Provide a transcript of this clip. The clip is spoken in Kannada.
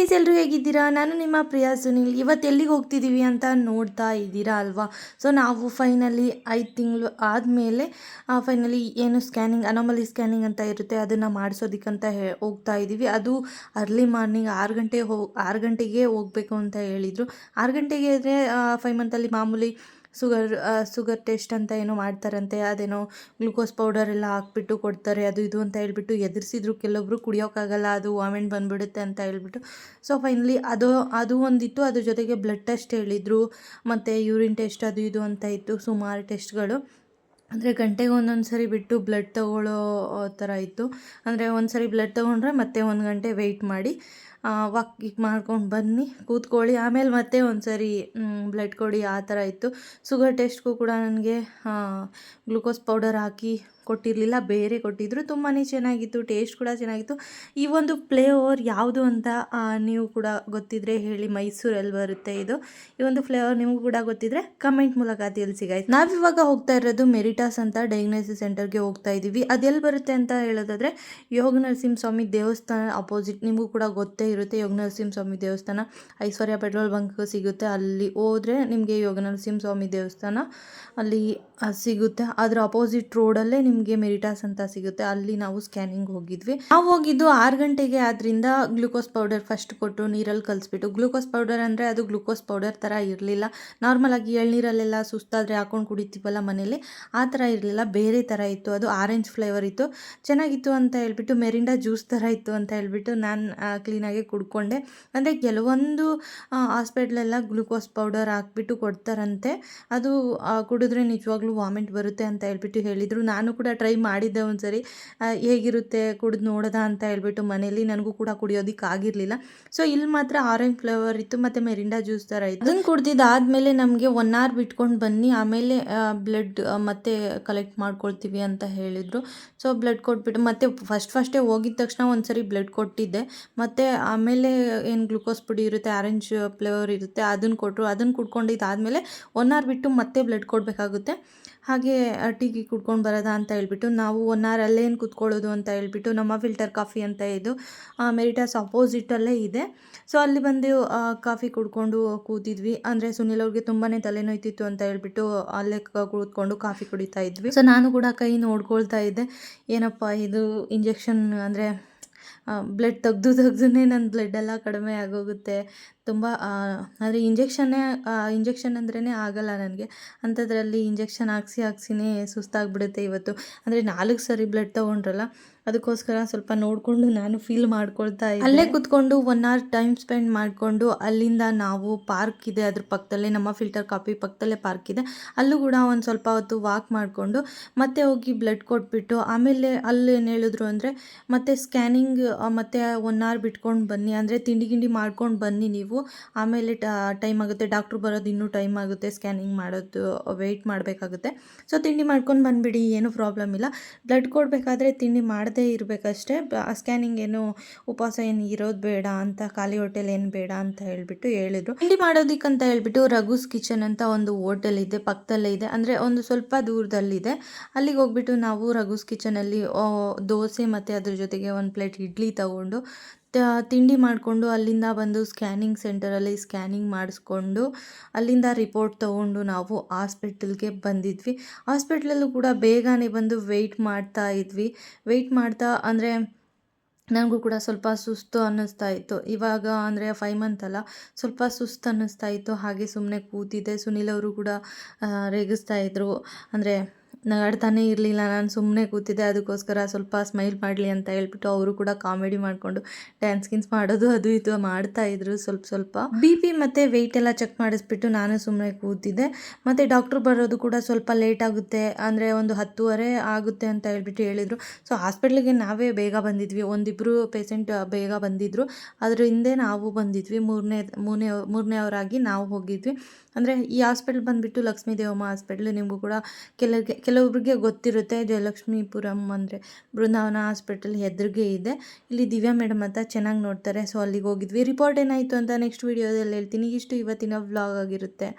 ಗೈಸ್, ಎಲ್ಲರೂ ಹೇಗಿದ್ದೀರಾ? ನಾನು ನಿಮ್ಮ ಪ್ರಿಯಾ ಸುನಿಲ್. ಇವತ್ತು ಎಲ್ಲಿಗೆ ಹೋಗ್ತಿದ್ದೀವಿ ಅಂತ ನೋಡ್ತಾ ಇದ್ದೀರಾ ಅಲ್ವಾ? ಸೊ ನಾವು ಫೈನಲಿ 5 ತಿಂಗಳು ಆದಮೇಲೆ ಫೈನಲಿ ಏನು ಸ್ಕ್ಯಾನಿಂಗ್, ಅನಾಮಲಿ ಸ್ಕ್ಯಾನಿಂಗ್ ಅಂತ ಇರುತ್ತೆ, ಅದನ್ನು ಮಾಡಿಸೋದಕ್ಕಂತ ಹೋಗ್ತಾ ಇದ್ದೀವಿ. ಅದು ಅರ್ಲಿ ಮಾರ್ನಿಂಗ್ 6 ಗಂಟೆಗೆ ಹೋಗಬೇಕು ಅಂತ ಹೇಳಿದರು. 6 ಗಂಟೆಗೆ ಅಂದರೆ 5 ಮಂತಲ್ಲಿ ಮಾಮೂಲಿ ಶುಗರ್ ಟೆಸ್ಟ್ ಅಂತ ಏನೋ ಮಾಡ್ತಾರಂತೆ. ಅದೇನೋ ಗ್ಲೂಕೋಸ್ ಪೌಡರ್ ಎಲ್ಲ ಹಾಕ್ಬಿಟ್ಟು ಕೊಡ್ತಾರೆ, ಅದು ಇದು ಅಂತ ಹೇಳ್ಬಿಟ್ಟು ಎದುರಿಸಿದ್ರು. ಕೆಲವೊಬ್ರು ಕುಡಿಯೋಕ್ಕಾಗಲ್ಲ, ಅದು ವಾಮಿಟ್ ಬಂದುಬಿಡುತ್ತೆ ಅಂತ ಹೇಳ್ಬಿಟ್ಟು. ಸೊ ಫೈನಲಿ ಅದು ಒಂದಿತ್ತು. ಅದ್ರ ಜೊತೆಗೆ ಬ್ಲಡ್ ಟೆಸ್ಟ್ ಹೇಳಿದರು, ಮತ್ತು ಯೂರಿನ್ ಟೆಸ್ಟ್ ಅದು ಇದು ಅಂತ ಇತ್ತು. ಸುಮಾರು ಟೆಸ್ಟ್ಗಳು ಅಂದರೆ ಗಂಟೆಗೆ ಒಂದೊಂದು ಸರಿ ಬಿಟ್ಟು ಬ್ಲಡ್ ತೊಗೊಳ್ಳೋ ಥರ ಇತ್ತು. ಅಂದರೆ ಒಂದು ಸರಿ ಬ್ಲಡ್ ತೊಗೊಂಡ್ರೆ ಮತ್ತೆ 1 ಗಂಟೆ ವೆಯ್ಟ್ ಮಾಡಿ ವಾಕ್ ಮಾಡ್ಕೊಂಡು ಬನ್ನಿ, ಕೂತ್ಕೊಳ್ಳಿ, ಆಮೇಲೆ ಮತ್ತೆ ಒಂದು ಸರಿ ಬ್ಲಡ್ ಕೊಡಿ, ಆ ಥರ ಇತ್ತು. ಶುಗರ್ ಟೆಸ್ಟ್ಗೂ ಕೂಡ ನನಗೆ ಗ್ಲೂಕೋಸ್ ಪೌಡರ್ ಹಾಕಿ ಕೊಟ್ಟಿರಲಿಲ್ಲ, ಬೇರೆ ಕೊಟ್ಟಿದ್ದರು. ತುಂಬಾ ಚೆನ್ನಾಗಿತ್ತು, ಟೇಸ್ಟ್ ಕೂಡ ಚೆನ್ನಾಗಿತ್ತು. ಈ ಒಂದು ಫ್ಲೇವರ್ ಯಾವುದು ಅಂತ ನೀವು ಕೂಡ ಗೊತ್ತಿದ್ದರೆ ಹೇಳಿ. ಮೈಸೂರಲ್ಲಿ ಬರುತ್ತೆ ಇದು. ಈ ಒಂದು ಫ್ಲೇವರ್ ನಿಮಗೂ ಕೂಡ ಗೊತ್ತಿದ್ದರೆ ಕಮೆಂಟ್ ಮೂಲಕ ತಿಳಿಸಿ ಗೈಸ್. ನಾವಿವಾಗ ಹೋಗ್ತಾ ಇರೋದು ಮೆರಿಟಾಸ್ ಅಂತ ಡಯಾಗ್ನೋಸಿಸ್ ಸೆಂಟರ್ಗೆ ಹೋಗ್ತಾ ಇದ್ದೀವಿ. ಅದೆಲ್ಲಿ ಬರುತ್ತೆ ಅಂತ ಹೇಳೋದಾದರೆ ಯೋಗ ನರಸಿಂಹಸ್ವಾಮಿ ದೇವಸ್ಥಾನ ಅಪೋಸಿಟ್. ನಿಮಗೂ ಕೂಡ ಗೊತ್ತೇ ಇರುತ್ತೆ ಯೋಗ ನರಸಿಂಹಸ್ವಾಮಿ ದೇವಸ್ಥಾನ. ಐಶ್ವರ್ಯ ಪೆಟ್ರೋಲ್ ಬಂಕ್ ಸಿಗುತ್ತೆ, ಅಲ್ಲಿ ಹೋದರೆ ನಿಮಗೆ ಯೋಗ ನರಸಿಂಹಸ್ವಾಮಿ ದೇವಸ್ಥಾನ ಅಲ್ಲಿ ಸಿಗುತ್ತೆ. ಅದರ ಅಪೋಸಿಟ್ ರೋಡಲ್ಲೇ ನಿಮಗೆ ಮೆರಿಟಾಸ್ ಅಂತ ಸಿಗುತ್ತೆ. ಅಲ್ಲಿ ನಾವು ಸ್ಕ್ಯಾನಿಂಗ್ ಹೋಗಿದ್ವಿ. ನಾವು ಹೋಗಿದ್ದು 6 ಗಂಟೆಗೆ. ಆದ್ದರಿಂದ ಗ್ಲೂಕೋಸ್ ಪೌಡರ್ ಫಸ್ಟ್ ಕೊಟ್ಟು ನೀರಲ್ಲಿ ಕಲಿಸ್ಬಿಟ್ಟು, ಗ್ಲೂಕೋಸ್ ಪೌಡರ್ ಅಂದರೆ ಅದು ಗ್ಲೂಕೋಸ್ ಪೌಡರ್ ಥರ ಇರಲಿಲ್ಲ. ನಾರ್ಮಲಾಗಿ ಎಳ್ನೀರಲ್ಲೆಲ್ಲ ಸುಸ್ತಾದರೆ ಹಾಕೊಂಡು ಕುಡಿತೀವಲ್ಲ ಮನೇಲಿ, ಆ ಥರ ಇರಲಿಲ್ಲ, ಬೇರೆ ಥರ ಇತ್ತು. ಅದು ಆರೆಂಜ್ ಫ್ಲೇವರ್ ಇತ್ತು, ಚೆನ್ನಾಗಿತ್ತು ಅಂತ ಹೇಳ್ಬಿಟ್ಟು. ಮೆರಿಂಡಾ ಜ್ಯೂಸ್ ಥರ ಇತ್ತು ಅಂತ ಹೇಳ್ಬಿಟ್ಟು ನಾನು ಕ್ಲೀನಾಗಿ ಕುಡ್ಕೊಂಡೆ. ಅಂದರೆ ಕೆಲವೊಂದು ಹಾಸ್ಪಿಟ್ಲೆಲ್ಲ ಗ್ಲೂಕೋಸ್ ಪೌಡರ್ ಹಾಕ್ಬಿಟ್ಟು ಕೊಡ್ತಾರಂತೆ, ಅದು ಕುಡಿದ್ರೆ ನಿಜವಾಗ್ಲೂ ವಾಮಿಟ್ ಬರುತ್ತೆ ಅಂತ ಹೇಳ್ಬಿಟ್ಟು ಹೇಳಿದರು. ನಾನು ಕೂಡ ಟ್ರೈ ಮಾಡಿದ್ದೆ ಒಂದು ಸರಿ, ಹೇಗಿರುತ್ತೆ ಕುಡಿದು ನೋಡೋದ ಅಂತ ಹೇಳ್ಬಿಟ್ಟು ಮನೇಲಿ. ನನಗೂ ಕೂಡ ಕುಡಿಯೋದಕ್ಕೆ ಆಗಿರಲಿಲ್ಲ. ಸೊ ಇಲ್ಲಿ ಮಾತ್ರ ಆರೆಂಜ್ ಫ್ಲೇವರ್ ಇತ್ತು, ಮತ್ತು ಮೆರಿಂಡಾ ಜ್ಯೂಸ್ ಥರ ಇತ್ತು. ಅದನ್ನು ಕುಡ್ದಿದ್ದಾದಮೇಲೆ ನಮಗೆ 1 hour ಬಿಟ್ಕೊಂಡು ಬನ್ನಿ, ಆಮೇಲೆ ಬ್ಲಡ್ ಮತ್ತೆ ಕಲೆಕ್ಟ್ ಮಾಡ್ಕೊಳ್ತೀವಿ ಅಂತ ಹೇಳಿದರು. ಸೊ ಬ್ಲಡ್ ಕೊಟ್ಬಿಟ್ಟು ಮತ್ತೆ ಫಸ್ಟೇ ಹೋಗಿದ ತಕ್ಷಣ ಒಂದು ಸರಿ ಬ್ಲಡ್ ಕೊಟ್ಟಿದ್ದೆ. ಮತ್ತು ಆಮೇಲೆ ಏನು ಗ್ಲೂಕೋಸ್ ಪುಡಿ ಇರುತ್ತೆ, ಆರೆಂಜ್ ಫ್ಲೇವರ್ ಇರುತ್ತೆ, ಅದನ್ನು ಕೊಟ್ಟರು. ಅದನ್ನು ಕುಡ್ಕೊಂಡಿದ್ದಾದಮೇಲೆ 1 hour ಬಿಟ್ಟು ಮತ್ತೆ ಬ್ಲಡ್ ಕೊಡಬೇಕಾಗುತ್ತೆ. ಹಾಗೆ ಟೀಗೆ ಕುಡ್ಕೊಂಡು ಬರೋದಾ ಅಂತ ಹೇಳ್ಬಿಟ್ಟು ನಾವು 1 hour ಅಲ್ಲೇನು ಕೂತ್ಕೊಳ್ಳೋದು ಅಂತ ಹೇಳ್ಬಿಟ್ಟು ನಮ್ಮ ಫಿಲ್ಟರ್ ಕಾಫಿ ಅಂತ ಇದು ಮೆರಿಟಾಸ್ ಅಪೋಸಿಟಲ್ಲೇ ಇದೆ. ಸೊ ಅಲ್ಲಿ ಬಂದು ಕಾಫಿ ಕುಡ್ಕೊಂಡು ಕೂತಿದ್ವಿ. ಅಂದರೆ ಸುನಿಲ್ ಅವ್ರಿಗೆ ತುಂಬಾ ತಲೆನೋಯ್ತಿತ್ತು ಅಂತ ಹೇಳ್ಬಿಟ್ಟು ಅಲ್ಲೇ ಕೂತ್ಕೊಂಡು ಕಾಫಿ ಕುಡಿತಾ ಇದ್ವಿ. ಸೊ ನಾನು ಕೂಡ ಕೈ ನೋಡ್ಕೊಳ್ತಾ ಇದ್ದೆ, ಏನಪ್ಪ ಇದು ಇಂಜೆಕ್ಷನ್ ಅಂದರೆ ಬ್ಲಡ್ ತೆಗ್ದುನೇ ನನ್ನ ಬ್ಲಡ್ಡೆಲ್ಲ ಕಡಿಮೆ ಆಗೋಗುತ್ತೆ. ತುಂಬ ಅಂದರೆ ಇಂಜೆಕ್ಷನ್ ಅಂದ್ರೇ ಆಗಲ್ಲ ನನಗೆ. ಅಂಥದ್ರಲ್ಲಿ ಇಂಜೆಕ್ಷನ್ ಹಾಕ್ಸಿನೇ ಸುಸ್ತಾಗ್ಬಿಡುತ್ತೆ ಇವತ್ತು. ಅಂದರೆ 4 ಸರಿ ಬ್ಲಡ್ ತೊಗೊಂಡ್ರಲ್ಲ, ಅದಕ್ಕೋಸ್ಕರ ಸ್ವಲ್ಪ ನೋಡಿಕೊಂಡು ನಾನು ಫೀಲ್ ಮಾಡ್ಕೊಳ್ತಾ ಇದ್ದೆ. ಅಲ್ಲೇ ಕೂತ್ಕೊಂಡು 1 hour ಟೈಮ್ ಸ್ಪೆಂಡ್ ಮಾಡಿಕೊಂಡು ಅಲ್ಲಿಂದ ನಾವು ಪಾರ್ಕ್ ಇದೆ, ಅದ್ರ ಪಕ್ಕದಲ್ಲೇ ನಮ್ಮ ಫಿಲ್ಟರ್ ಕಾಫಿ ಪಕ್ಕದಲ್ಲೇ ಪಾರ್ಕ್ ಇದೆ, ಅಲ್ಲೂ ಕೂಡ ಒಂದು ಸ್ವಲ್ಪ ಹೊತ್ತು ವಾಕ್ ಮಾಡಿಕೊಂಡು ಮತ್ತೆ ಹೋಗಿ ಬ್ಲಡ್ ಕೊಟ್ಬಿಟ್ಟು ಆಮೇಲೆ ಅಲ್ಲೇನು ಹೇಳಿದ್ರು ಅಂದರೆ ಮತ್ತೆ ಸ್ಕ್ಯಾನಿಂಗ್ ಮತ್ತು 1 hour ಬಿಟ್ಕೊಂಡು ಬನ್ನಿ, ಅಂದರೆ ತಿಂಡಿ ಮಾಡ್ಕೊಂಡು ಬನ್ನಿ ನೀವು, ಆಮೇಲೆ ಟೈಮ್ ಆಗುತ್ತೆ, ಡಾಕ್ಟ್ರು ಬರೋದು ಇನ್ನೂ ಟೈಮ್ ಆಗುತ್ತೆ, ಸ್ಕ್ಯಾನಿಂಗ್ ಮಾಡೋದು ವೆಯ್ಟ್ ಮಾಡಬೇಕಾಗುತ್ತೆ. ಸೊ ತಿಂಡಿ ಮಾಡ್ಕೊಂಡು ಬಂದುಬಿಡಿ, ಏನೂ ಪ್ರಾಬ್ಲಮ್ ಇಲ್ಲ. ಬ್ಲಡ್ ಕೊಡಬೇಕಾದ್ರೆ ತಿಂಡಿ ಮಾಡದೇ ಇರಬೇಕಷ್ಟೇ. ಸ್ಕ್ಯಾನಿಂಗ್ ಏನು ಉಪವಾಸ ಏನು ಇರೋದು ಬೇಡ ಅಂತ, ಖಾಲಿ ಹೊಟ್ಟೆಲಿ ಏನು ಬೇಡ ಅಂತ ಹೇಳಿಬಿಟ್ಟು ಹೇಳಿದರು. ತಿಂಡಿ ಮಾಡೋದಕ್ಕಂತ ಹೇಳ್ಬಿಟ್ಟು ರಘುಸ್ ಕಿಚನ್ ಅಂತ ಒಂದು ಹೋಟೆಲ್ ಇದೆ, ಪಕ್ಕದಲ್ಲೇ ಇದೆ, ಅಂದರೆ ಒಂದು ಸ್ವಲ್ಪ ದೂರದಲ್ಲಿದೆ. ಅಲ್ಲಿಗೆ ಹೋಗ್ಬಿಟ್ಟು ನಾವು ರಘುಸ್ ಕಿಚನಲ್ಲಿ ದೋಸೆ ಮತ್ತು ಅದ್ರ ಜೊತೆಗೆ 1 ಪ್ಲೇಟ್ ಇಡ್ಲಿ ತಗೊಂಡು ತಿಂಡಿ ಮಾಡಿಕೊಂಡು ಅಲ್ಲಿಂದ ಬಂದು ಸ್ಕ್ಯಾನಿಂಗ್ ಸೆಂಟರಲ್ಲಿ ಸ್ಕ್ಯಾನಿಂಗ್ ಮಾಡಿಸ್ಕೊಂಡು ಅಲ್ಲಿಂದ ರಿಪೋರ್ಟ್ ತೊಗೊಂಡು ನಾವು ಹಾಸ್ಪಿಟಲ್ಗೆ ಬಂದಿದ್ವಿ. ಹಾಸ್ಪಿಟ್ಲಲ್ಲೂ ಕೂಡ ಬೇಗನೆ ಬಂದು ವೆಯ್ಟ್ ಮಾಡ್ತಾ ಅಂದರೆ ನನಗೂ ಕೂಡ ಸ್ವಲ್ಪ ಸುಸ್ತು ಅನ್ನಿಸ್ತಾ ಇತ್ತು. ಇವಾಗ ಅಂದರೆ 5 ಮಂತ್ ಅಲ್ಲ, ಸ್ವಲ್ಪ ಸುಸ್ತು ಅನ್ನಿಸ್ತಾ ಇತ್ತು. ಹಾಗೆ ಸುಮ್ಮನೆ ಕೂತಿದ್ದೆ. ಸುನಿಲ್ ಅವರು ಕೂಡ ರೇಗಿಸ್ತಾ ಇದ್ದರು, ಅಂದರೆ ನಗಾಡ್ತಾನೇ ಇರಲಿಲ್ಲ. ನಾನು ಸುಮ್ಮನೆ ಕೂತಿದ್ದೆ, ಅದಕ್ಕೋಸ್ಕರ ಸ್ವಲ್ಪ ಸ್ಮೈಲ್ ಮಾಡಲಿ ಅಂತ ಹೇಳ್ಬಿಟ್ಟು ಅವರು ಕೂಡ ಕಾಮಿಡಿ ಮಾಡಿಕೊಂಡು ಡ್ಯಾನ್ಸ್ ಮಾಡೋದು ಅದು ಇದು ಮಾಡ್ತಾಯಿದ್ರು. ಸ್ವಲ್ಪ BP ಮತ್ತು ವೆಯ್ಟ್ ಎಲ್ಲ ಚೆಕ್ ಮಾಡಿಸ್ಬಿಟ್ಟು ನಾನು ಸುಮ್ಮನೆ ಕೂತಿದ್ದೆ. ಮತ್ತು ಡಾಕ್ಟ್ರು ಬರೋದು ಕೂಡ ಸ್ವಲ್ಪ ಲೇಟ್ ಆಗುತ್ತೆ, ಅಂದರೆ ಒಂದು 10:30 ಆಗುತ್ತೆ ಅಂತ ಹೇಳ್ಬಿಟ್ಟು ಹೇಳಿದರು. ಸೊ ಹಾಸ್ಪಿಟ್ಲಿಗೆ ನಾವೇ ಬೇಗ ಬಂದಿದ್ವಿ, ಒಂದಿಬ್ಬರು ಪೇಷೆಂಟ್ ಬೇಗ ಬಂದಿದ್ದರು, ಅದ್ರ ಹಿಂದೆ ನಾವು ಬಂದಿದ್ವಿ. ಮೂರನೇ ಅವರಾಗಿ ನಾವು ಹೋಗಿದ್ವಿ. ಅಂದರೆ ಈ ಹಾಸ್ಪಿಟ್ಲ್ ಬಂದುಬಿಟ್ಟು ಲಕ್ಷ್ಮೀ ದೇವಮ್ಮ ಹಾಸ್ಪಿಟ್ಲ್. ನಿಮಗೂ ಕೂಡ ಕೆಲವೊಬ್ಬರಿಗೆ ಗೊತ್ತಿರುತ್ತೆ, ಜಯಲಕ್ಷ್ಮೀಪುರಂ ಅಂದರೆ ಬೃಂದಾವನ ಹಾಸ್ಪಿಟಲ್ ಎದುರಿಗೆ ಇದೆ. ಇಲ್ಲಿ ದಿವ್ಯಾ ಮೇಡಮ್ ಅಂತ ಚೆನ್ನಾಗಿ ನೋಡ್ತಾರೆ. ಸೊ ಅಲ್ಲಿಗೆ ಹೋಗಿದ್ವಿ. ರಿಪೋರ್ಟ್ ಏನಾಯಿತು ಅಂತ ನೆಕ್ಸ್ಟ್ ವೀಡಿಯೋದಲ್ಲಿ ಹೇಳ್ತೀನಿ. ಇಷ್ಟು ಇವತ್ತಿನ ವ್ಲಾಗ್ ಆಗಿರುತ್ತೆ.